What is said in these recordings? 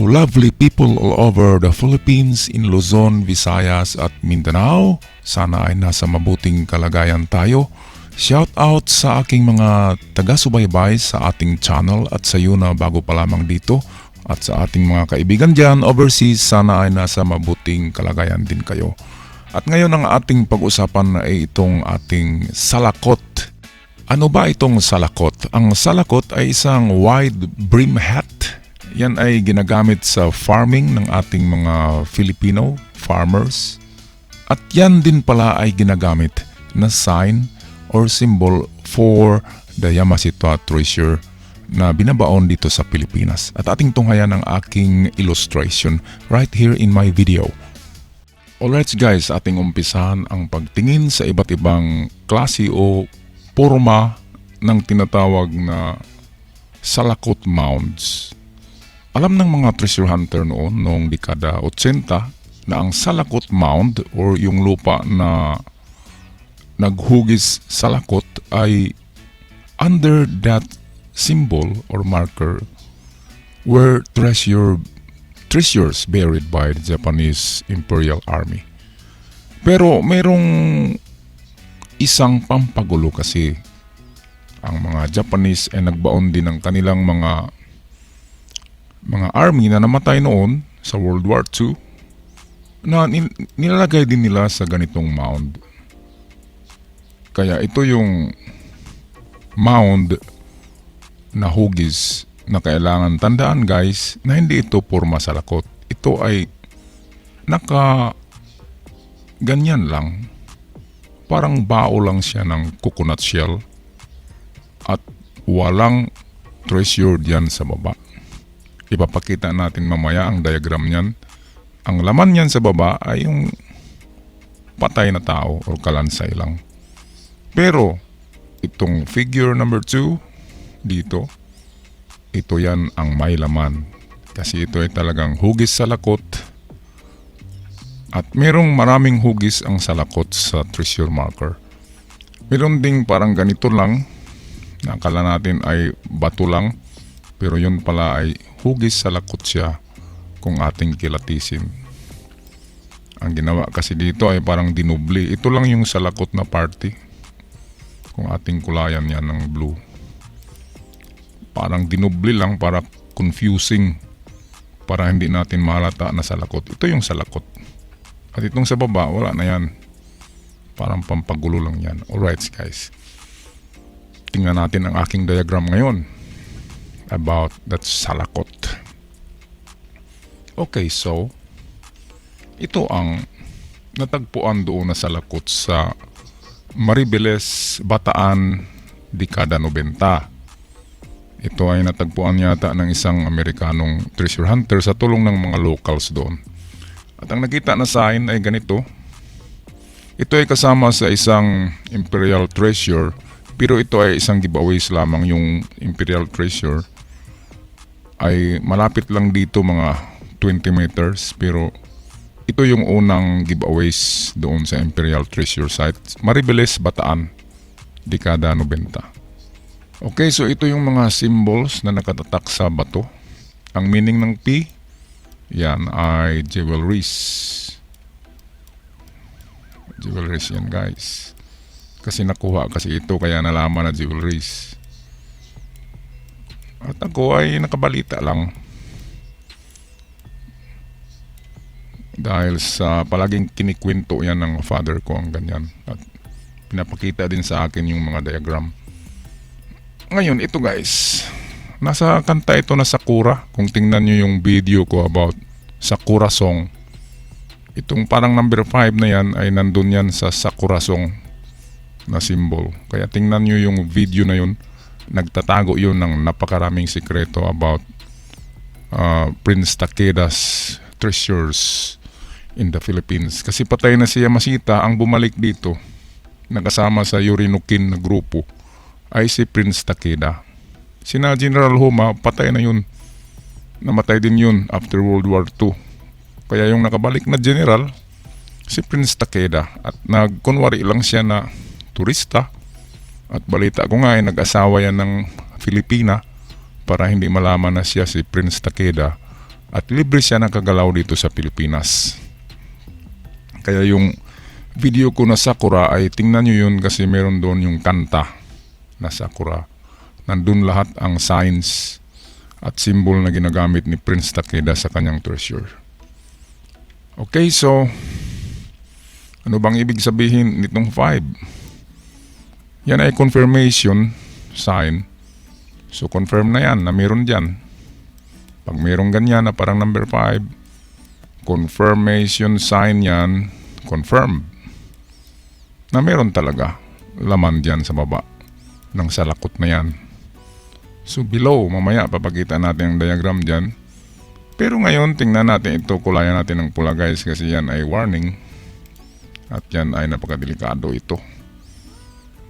lovely people all over the Philippines, in Luzon, Visayas at Mindanao. Sana ay nasa mabuting kalagayan tayo. Shout out sa aking mga taga-subaybay sa ating channel at sa iyo na bago pa lamang dito. At sa ating mga kaibigan dyan overseas, sana ay nasa mabuting kalagayan din kayo. At ngayon ang ating pag-usapan ay itong ating salakot. Ano ba itong salakot? Ang salakot ay isang wide brim hat. Yan ay ginagamit sa farming ng ating mga Filipino farmers. At yan din pala ay ginagamit na sign or symbol for the Yamashita treasure na binabaon dito sa Pilipinas. At ating tunghayan ang aking illustration right here in my video. Alright guys, ating umpisahan ang pagtingin sa iba't ibang klase o porma ng tinatawag na salakot mounds. Alam ng mga treasure hunter noong dekada 80 na ang salakot mound or yung lupa na naghugis salakot ay under that symbol or marker were treasures buried by the Japanese Imperial Army. Pero mayroong isang pampagulo kasi. Ang mga Japanese ay nagbaon din ng kanilang mga army na namatay noon sa World War II na nilalagay din nila sa ganitong mound. Kaya ito yung mound na hugis na kailangan tandaan guys na hindi ito porma salakot. Ito ay ganyan lang. Parang bao lang siya ng coconut shell at walang treasure diyan sa baba. Ipapakita natin mamaya ang diagram niyan. Ang laman niyan sa baba ay yung patay na tao o kalansay lang. Pero itong figure number 2 dito, ito yan ang may laman. Kasi ito ay talagang hugis salakot. At merong maraming hugis ang salakot sa treasure marker. Meron ding parang ganito lang. Na akala natin ay bato lang. Pero yun pala ay hugis salakot siya kung ating kilatisin. Ang ginawa kasi dito ay parang dinubli. Ito lang yung salakot na party. Kung ating kulayan yan ng blue. Parang dinubli lang para confusing. Para hindi natin mahalata na salakot. Ito yung salakot. At itong sa baba, wala na yan. Parang pampagulo lang yan. Alright guys. Tingnan natin ang aking diagram ngayon. About that salakot. Okay, so ito ang natagpuan doon na salakot sa Maribeles, Bataan, dekada 90. Ito ay natagpuan yata ng isang Amerikanong treasure hunter sa tulong ng mga locals doon. At ang nakita na sign ay ganito. Ito ay kasama sa isang Imperial treasure, pero ito ay isang giveaways lamang. Yung Imperial treasure ay malapit lang dito mga 20 meters, pero ito yung unang giveaways doon sa Imperial treasure site, Maribeles, Bataan, dekada 90. Okay, so ito yung mga symbols na nakatatak sa bato. Ang meaning ng P, yan ay jewelries. Jewelries yan guys. Kasi nakuha kasi ito kaya nalaman na jewelries. At ako ay nakabalita lang. Dahil sa palaging kinikwento yan ng father ko ang ganyan. At pinapakita din sa akin yung mga diagram. Ngayon ito guys. Nasa kanta ito na Sakura. Kung tingnan nyo yung video ko about Sakura song. Itong parang number 5 na yan ay nandun yan sa Sakura song na symbol. Kaya tingnan nyo yung video na yun. Nagtatago yun ng napakaraming sikreto about Prince Takeda's treasures in the Philippines. Kasi patay na si Yamashita, ang bumalik dito nakasama sa Yorinokin na grupo ay si Prince Takeda. Sina General Homa, patay na yun. Namatay din yun after World War II. Kaya yung nakabalik na general, si Prince Takeda. At nagkunwari lang siya na turista. At balita ko nga ay nag-asawa yan ng Filipina para hindi malaman na siya si Prince Takeda At libre siya nakagalaw dito sa Pilipinas. Kaya yung video ko na Sakura ay tingnan nyo yun kasi meron doon yung kanta na Sakura. Nandun lahat ang signs at symbol na ginagamit ni Prince Takeda sa kanyang treasure. Okay, so ano bang ibig sabihin nitong 5? Yan ay confirmation sign. So confirm na yan na meron dyan. Pag meron ganyan na parang number 5, confirmation sign yan, confirm na meron talaga laman dyan sa baba ng salakot na yan. So below, mamaya papakita natin ang diagram dyan. Pero ngayon, tingnan natin ito, kulayan natin ng pula guys kasi yan ay warning. At yan ay napakadelikado ito.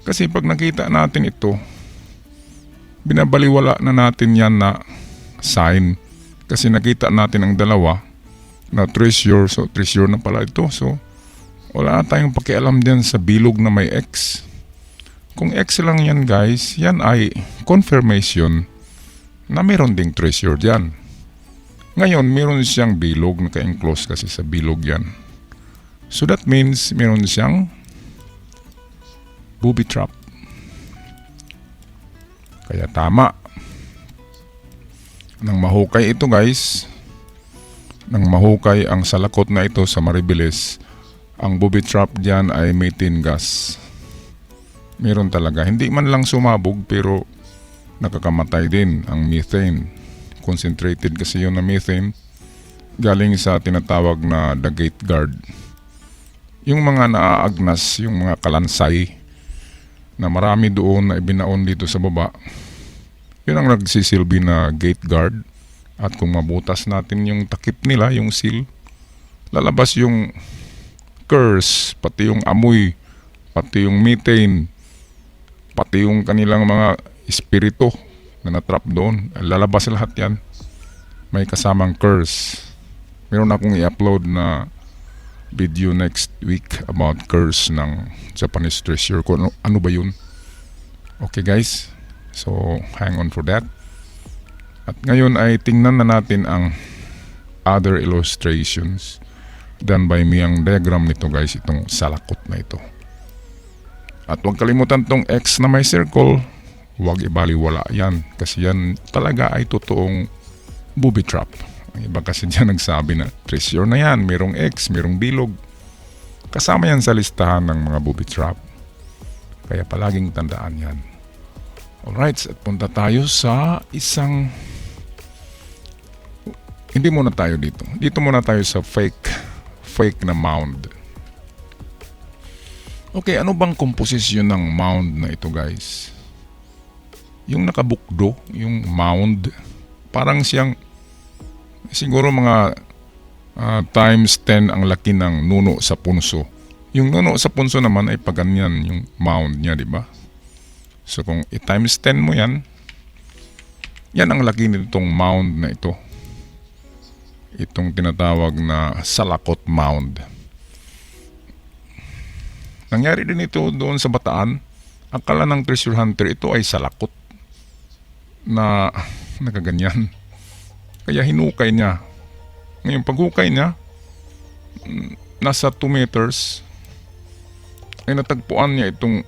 Kasi pag nakita natin ito, binabaliwala na natin yan na sign. Kasi nakita natin ang dalawa na treasure. So treasure na pala ito. So wala na tayong pakialam dyan sa bilog na may X. Kung X lang yan guys, yan ay confirmation na meron ding treasure dyan. Ngayon, meron siyang bilog, naka-enclose kasi sa bilog yan. So that means meron siyang booby trap. Kaya tama. Nang mahukay ito guys, nang mahukay ang salakot na ito sa Maribeles, ang booby trap dyan ay methane gas. Meron talaga. Hindi man lang sumabog pero nakakamatay din ang methane. Concentrated kasi yun na methane galing sa tinatawag na the gate guard. Yung mga naaagnas, yung mga kalansay na marami doon na ibinaon dito sa baba, yun ang nagsisilbi na gate guard. At kung mabutas natin yung takip nila, yung seal, lalabas yung curse, pati yung amoy, pati yung methane, pati yung kanilang mga espiritu na natrap doon. Lalabas lahat yan. May kasamang curse. Meron akong i-upload na video next week about curse ng Japanese treasure. Kung ano ba yun. Okay guys. So hang on for that. At ngayon ay tingnan na natin ang other illustrations done by me. Ang diagram nito guys, itong salakot na ito. At huwag kalimutan tong X na may circle, huwag ibaliwala yan. Kasi yan talaga ay totoong booby trap. Ang iba kasi dyan nagsabi na treasure na yan, merong X, merong bilog. Kasama yan sa listahan ng mga booby trap. Kaya palaging tandaan yan. Alright, at punta tayo sa isang... Hindi muna tayo dito. Dito muna tayo sa fake na mound. Okay, ano bang komposisyon ng mound na ito guys? Yung nakabukdo, yung mound, parang siyang siguro mga times 10 ang laki ng nuno sa punso. Yung nuno sa punso naman ay paganyan yung mound niya, di ba? So kung i-times 10 mo yan, yan ang laki nitong mound na ito. Itong tinatawag na salakot mound. Nangyari din ito doon sa Bataan. Akala ng treasure hunter ito ay salakot na nakaganyan. Kaya hinukay niya. Ngayon paghukay niya, nasa 2 meters, ay natagpuan niya itong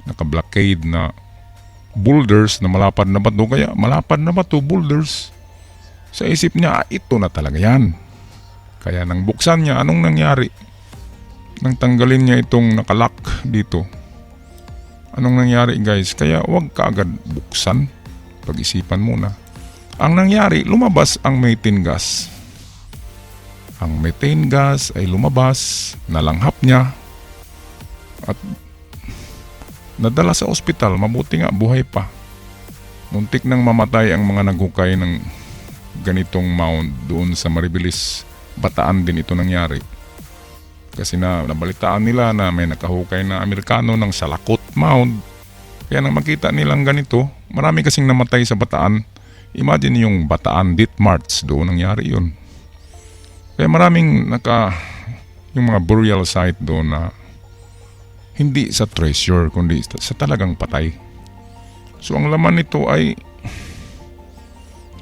naka-blockade na boulders na malapad na bato. Kaya malapad na bato, boulders. Sa isip niya, ito na talaga yan. Kaya nang buksan niya, anong nangyari? Nang tanggalin niya itong nakalock dito, anong nangyari guys? Kaya huwag ka agad buksan. Pag-isipan muna. Ang nangyari, lumabas ang methane gas. Ang methane gas ay lumabas, nalanghap niya, at nadala sa ospital. Mabuti nga, buhay pa. Muntik nang mamatay ang mga naghukay ng ganitong mound doon sa Maribeles. Bataan din ito nangyari. Kasi nabalitaan nila na may nakahukay na Amerikano ng salakot mound. Kaya nang makita nilang ganito, marami kasing namatay sa Bataan. Imagine yung Bataan Death March, doon nangyari yun. Kaya maraming yung mga burial site doon na hindi sa treasure, kundi sa talagang patay. So ang laman nito ay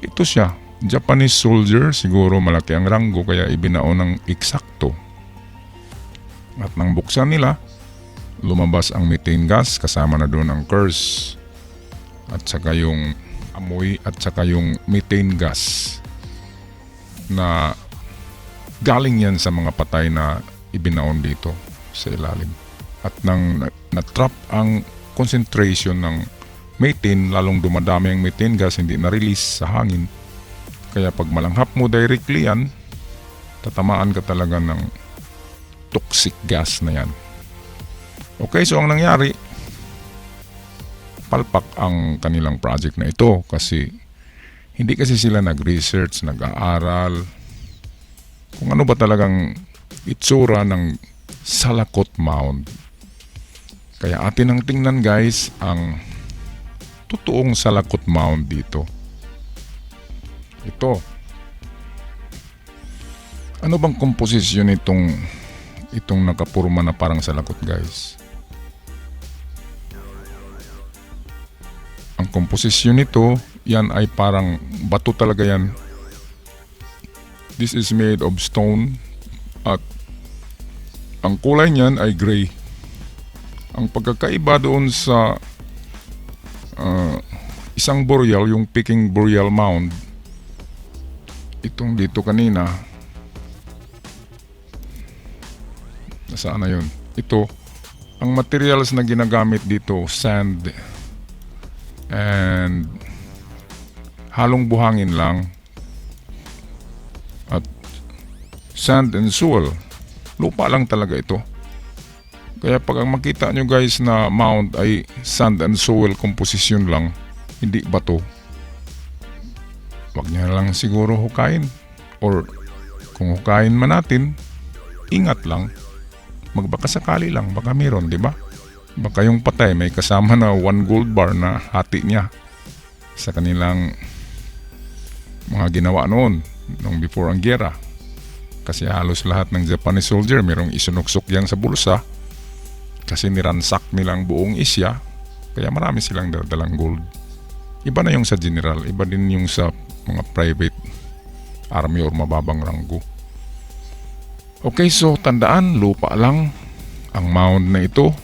Ito siya, Japanese soldier, siguro malaki ang ranggo kaya ibinao ng eksakto. At nang buksan nila, lumabas ang methane gas, kasama na doon ang curse. At saka yung amoy at saka yung methane gas na galing yan sa mga patay na ibinaon dito sa ilalim. At nang na-trap ang concentration ng methane, lalong dumadami ang methane gas, hindi na-release sa hangin. Kaya pag malanghap mo directly yan, tatamaan ka talaga ng toxic gas na yan. Okay, so ang nangyari, palpak ang kanilang project na ito kasi hindi kasi sila nag-research, nag-aaral kung ano ba talagang itsura ng Salakot Mound. Kaya atin ang tingnan guys ang totoong Salakot Mound dito. Ito. Ano bang komposisyon itong nakapurma na parang salakot guys? Ang komposisyon nito, yan ay parang bato talaga yan. This is made of stone at ang kulay niyan ay gray. Ang pagkakaiba doon sa isang burial, yung Peking Burial Mound, itong dito kanina, nasaan na yun? Ito, ang materials na ginagamit dito, sand and halong buhangin lang at sand and soil, lupa lang talaga ito. Kaya pag ang makita nyo guys na mound ay sand and soil composition lang, hindi bato, wag nyo lang siguro hukayin, or kung hukayin man natin, ingat lang, magbaka sakali lang, baka meron, di ba? Baka yung patay may kasama na 1 gold bar na hati niya sa kanilang mga ginawa noon nung before ang giyera. Kasi halos lahat ng Japanese soldier merong isunuksok yan sa bulsa kasi niransak nilang buong isya, kaya marami silang dadalang gold. Iba na yung sa general, iba din yung sa mga private army or mababang ranggo. Okay, so tandaan, lupa lang ang mound na ito.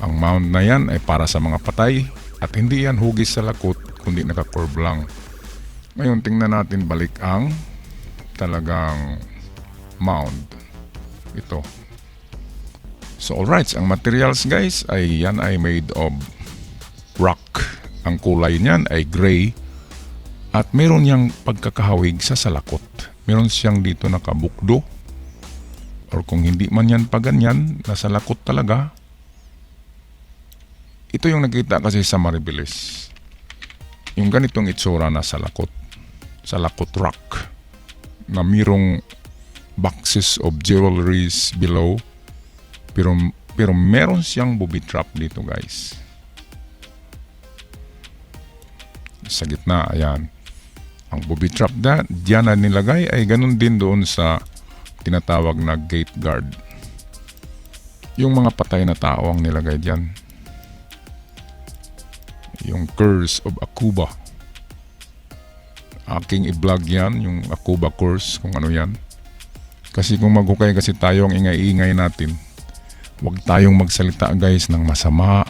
Ang mound na yan ay para sa mga patay at hindi yan hugis sa lakot kundi naka-curve lang. Ngayon tingnan natin balik ang talagang mound. Ito. So alright, ang materials guys ay yan ay made of rock. Ang kulay niyan ay gray at meron niyang pagkakahawig sa salakot. Meron siyang dito nakabukdo, or kung hindi man yan pa ganyan, nasa lakot talaga. Ito yung nakita kasi sa Maribeles. Yung ganitong itsura na salakot rock na mirong boxes of jewelries below, pero meron siyang booby trap dito guys. Sa gitna, ayan. Ang booby trap na diyan na nilagay ay ganun din doon sa tinatawag na gate guard. Yung mga patay na tao ang nilagay diyan. Yung Curse of Akuba. Aking i-vlog yan, yung Akuba Curse, kung ano yan. Kasi kung maghukay kasi tayo ang ingay-ingay natin, huwag tayong magsalita guys ng masama.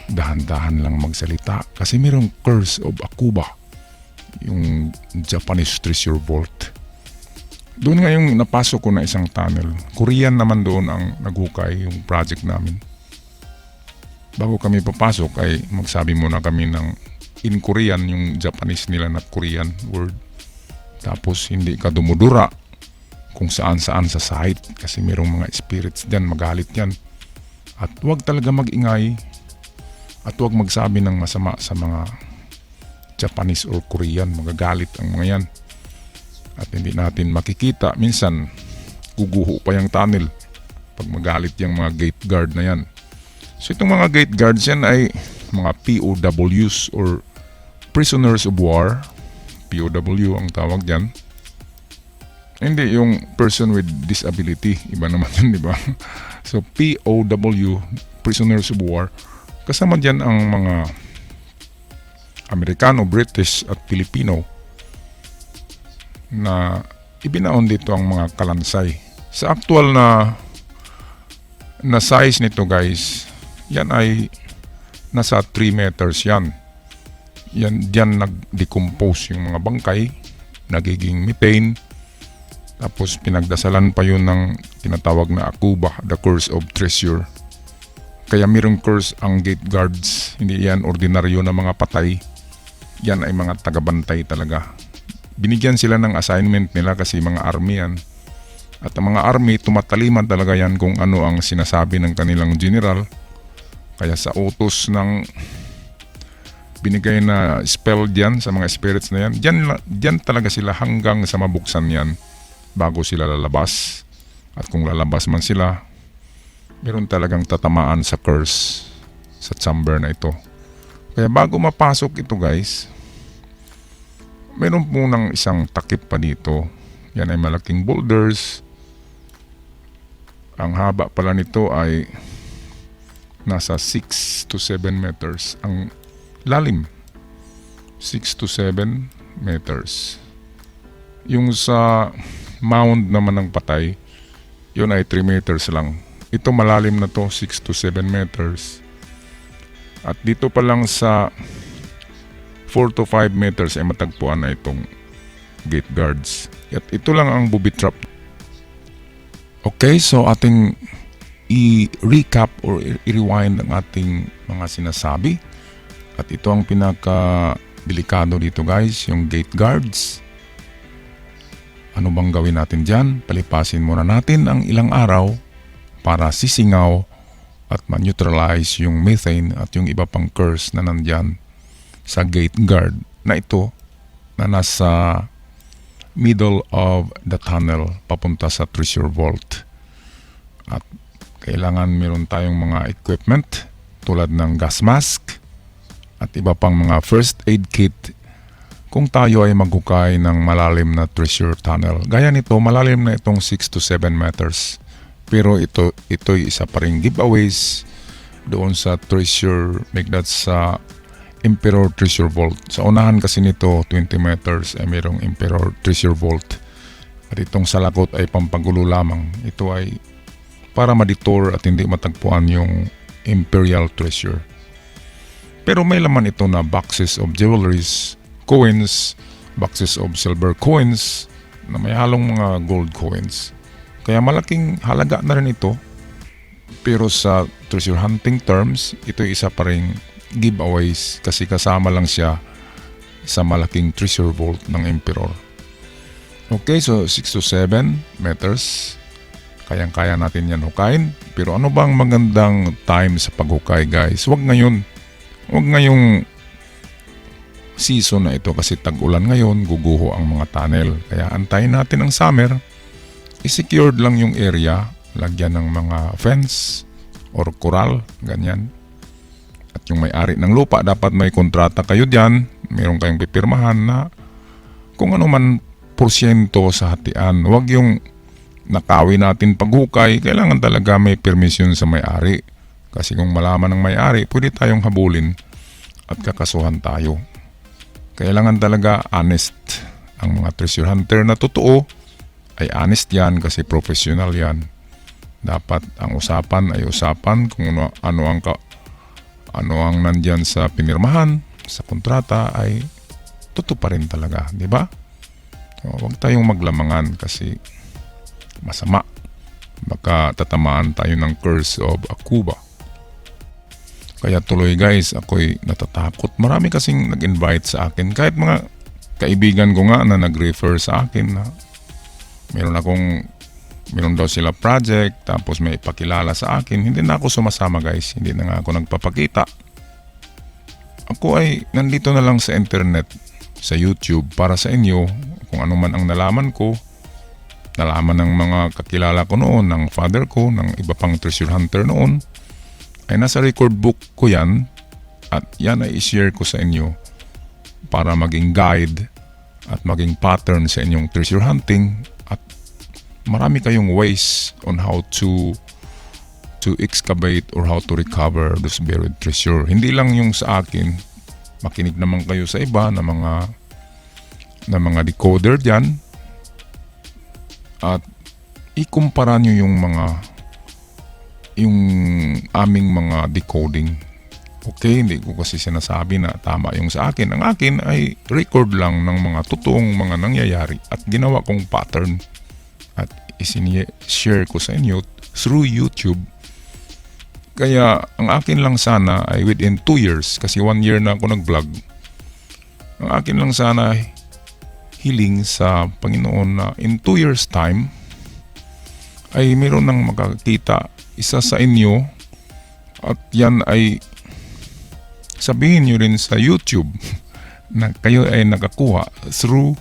Dahan-dahan lang magsalita. Kasi mayroong Curse of Akuba, yung Japanese treasure vault. Doon nga yung napasok ko na isang tunnel. Korean naman doon ang naghukay, yung project namin. Bago kami papasok ay magsabi muna kami ng in Korean, yung Japanese nila na Korean word. Tapos hindi ka dumudura kung saan-saan sa site kasi mayroong mga spirits dyan, magalit yan. At huwag talaga mag-ingay at huwag magsabi ng masama sa mga Japanese or Korean, magagalit ang mga yan. At hindi natin makikita, minsan guguho pa yung tunnel pag magalit yung mga gate guard na yan. So itong mga gate guards yan ay mga POWs or prisoners of war. POW ang tawag dyan. Hindi yung person with disability, iba naman yun, di ba? So POW, prisoners of war, kasama dyan ang mga Amerikano, British at Filipino na ibinaon dito ang mga kalansay. Sa actual na size nito guys, yan ay nasa 3 meters yan. Diyan nag-decompose yung mga bangkay, nagiging methane, tapos pinagdasalan pa yun ng tinatawag na Akuba, the curse of treasure. Kaya mayroong curse ang gate guards, hindi yan ordinaryo na mga patay, yan ay mga tagabantay talaga. Binigyan sila ng assignment nila kasi mga army yan. At ang mga army, tumataliman talaga yan kung ano ang sinasabi ng kanilang general. Kaya sa utos ng binigay na spell diyan sa mga spirits na yan, diyan talaga sila hanggang sa mabuksan yan bago sila lalabas. At kung lalabas man sila, meron talagang tatamaan sa curse sa chamber na ito. Kaya bago mapasok ito guys, meron munang isang takip pa dito. Yan ay malaking boulders. Ang haba pala nito ay nasa 6 to 7 meters. Ang lalim, 6 to 7 meters. Yung sa mound naman ng patay, yun ay 3 meters lang. Ito malalim na to, 6 to 7 meters. At dito pa lang sa 4 to 5 meters ay matagpuan na itong gate guards. At ito lang ang booby trap. Okay, so ating i-recap or i-rewind ang ating mga sinasabi. At ito ang pinaka-delikado dito guys, yung gate guards. Ano bang gawin natin dyan? Palipasin muna natin ang ilang araw para sisingaw at ma-neutralize yung methane at yung iba pang curse na nandyan sa gate guard na ito na nasa middle of the tunnel papunta sa treasure vault. At kailangan meron tayong mga equipment tulad ng gas mask at iba pang mga first aid kit kung tayo ay maghukay ng malalim na treasure tunnel. Gaya nito, malalim na itong 6 to 7 meters. Pero ito'y isa pa ring giveaways doon sa treasure, sa Emperor Treasure Vault. Sa unahan kasi nito, 20 meters ay mayroong Emperor Treasure Vault. At itong salakot ay pampagulo lamang. Ito ay para ma-detour at hindi matagpuan yung Imperial Treasure. Pero may laman ito na boxes of jewelries, coins, boxes of silver coins na may halong mga gold coins. Kaya malaking halaga na rin ito. Pero sa treasure hunting terms, ito isa pa ring giveaways kasi kasama lang siya sa malaking treasure vault ng Emperor. Okay, so 6 to 7 meters. Kayang-kaya natin yan hukayin. Pero ano bang magandang time sa paghukay guys? Huwag ngayong season na ito kasi tag-ulan ngayon, guguho ang mga tunnel. Kaya antayin natin ang summer. I-secured lang yung area, lagyan ng mga fence or coral, ganyan. At yung may-ari ng lupa, dapat may kontrata kayo dyan. Meron kayong pipirmahan na kung ano man porsyento sa hatian. Huwag yung nakawi natin paghukay, kailangan talaga may permission sa may-ari. Kasi kung malaman ng may-ari, pwede tayong habulin at kakasuhan tayo. Kailangan talaga honest. Ang mga treasure hunter na totoo ay honest yan kasi professional yan. Dapat ang usapan ay usapan kung ano ang nandyan sa pinirmahan, sa kontrata ay totoo pa rin talaga, di ba? So, huwag tayong maglamangan kasi masama. Baka tatamaan tayo ng curse of Akuba. Kaya tuloy guys, ako'y natatakot. Marami kasing nag-invite sa akin. Kahit mga kaibigan ko nga na nag-refer sa akin na meron daw sila project tapos may ipakilala sa akin. Hindi na ako sumasama guys. Hindi na nga ako nagpapakita. Ako ay nandito na lang sa internet, sa YouTube para sa inyo kung ano man ang nalaman ko. Nalaman ng mga kakilala ko noon, ng father ko, ng iba pang treasure hunter noon. Ay nasa record book ko yan at yan ay i-share ko sa inyo para maging guide at maging pattern sa inyong treasure hunting at marami kayong ways on how to excavate or how to recover those buried treasure. Hindi lang yung sa akin, makinig naman kayo sa iba na mga decoder dyan at ikumpara nyo yung aming mga decoding. Okay, hindi ko kasi sinasabi na tama yung sa akin. Ang akin ay record lang ng mga totoong mga nangyayari at ginawa kong pattern at share ko sa inyo through YouTube. Kaya ang akin lang sana ay within 2 years, kasi 1 year na ako nag-vlog. Ang akin lang sana ay hiling sa Panginoon na in 2 years time ay mayroon nang makakita isa sa inyo at yan ay sabihin nyo rin sa YouTube na kayo ay nakakuha through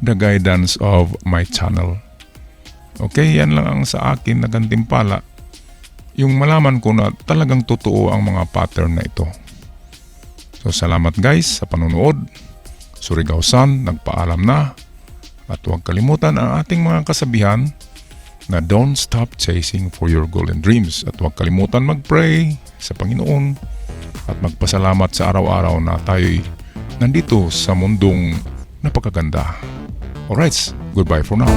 the guidance of my channel. Okay, yan lang ang sa akin na gantimpala. Yung malaman ko na talagang totoo ang mga pattern na ito. So salamat guys sa panonood. Surigao-san nagpaalam na. At huwag kalimutan ang ating mga kasabihan na don't stop chasing for your goal and dreams. At huwag kalimutan mag-pray sa Panginoon at magpasalamat sa araw-araw na tayo'y nandito sa mundong napakaganda. Alright, goodbye for now.